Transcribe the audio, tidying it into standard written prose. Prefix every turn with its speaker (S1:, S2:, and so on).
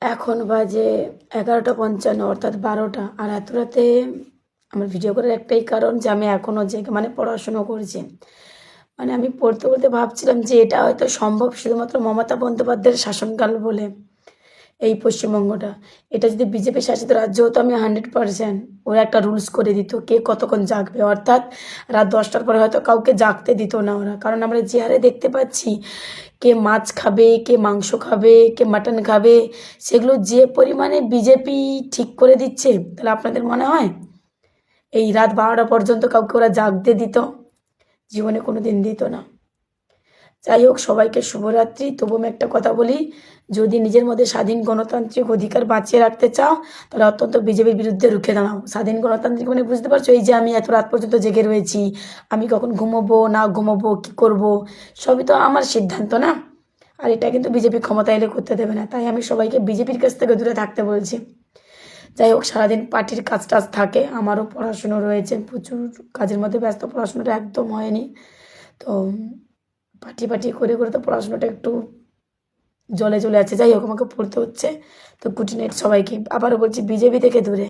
S1: এখন বাজে 11:55, অর্থাৎ 12টা। আর এত রাতে আমার ভিডিও করার একটাই কারণ যে আমি এখনও জেগে পড়াশুনো করছি। আমি পড়তে পড়তে ভাবছিলাম যে এটা হয়তো সম্ভব শুধুমাত্র মমতা বন্দ্যোপাধ্যায়ের শাসনকাল বলে। এই পশ্চিমবঙ্গটা, এটা যদি বিজেপি শাসিত রাজ্য হতো, আমি 100% ওরা একটা রুলস করে দিত কে কতক্ষণ জাগবে, অর্থাৎ রাত 10টার পরে হয়তো কাউকে জাগতে দিত না ওরা। কারণ আমরা যে হারে দেখতে পাচ্ছি কে মাছ খাবে, কে মাংস খাবে, কে মাটন খাবে, সেগুলো যে পরিমাণে বিজেপি ঠিক করে দিচ্ছে, তাহলে আপনাদের মনে হয় এই রাত 12টা পর্যন্ত কাউকে ওরা জাগতে দিত? জীবনে কোনো দিন দিত না। যাই হোক, সবাইকে শুভরাত্রি। তবু আমি একটা কথা বলি, যদি নিজের মধ্যে স্বাধীন গণতান্ত্রিক অধিকার বাঁচিয়ে রাখতে চাও, তাহলে অত্যন্ত বিজেপির বিরুদ্ধে রুখে দাঁড়াও। স্বাধীন গণতান্ত্রিক বুঝতে পারছো, এই যে আমি এত রাত পর্যন্ত জেগে রয়েছি, আমি কখন ঘুমোবো না ঘুমোবো, কী করবো, সবই তো আমার সিদ্ধান্ত, না? আর এটা কিন্তু বিজেপি ক্ষমতা এলে করতে দেবে না। তাই আমি সবাইকে বিজেপির কাছ থেকে দূরে থাকতে বলছি। যাই হোক, সারাদিন পার্টির কাজ টাজ থাকে, আমারও পড়াশুনো রয়েছে, প্রচুর কাজের মধ্যে ব্যস্ত, পড়াশুনোটা একদম হয়নি। তো পার্টি পার্টি করে করে তো পড়াশোনাটা একটু জলে চলে আছে। যাই হোক, আমাকে পড়তে হচ্ছে। তো গুড নাইট সবাইকে। আবারও বলছি, বিজেপি থেকে দূরে।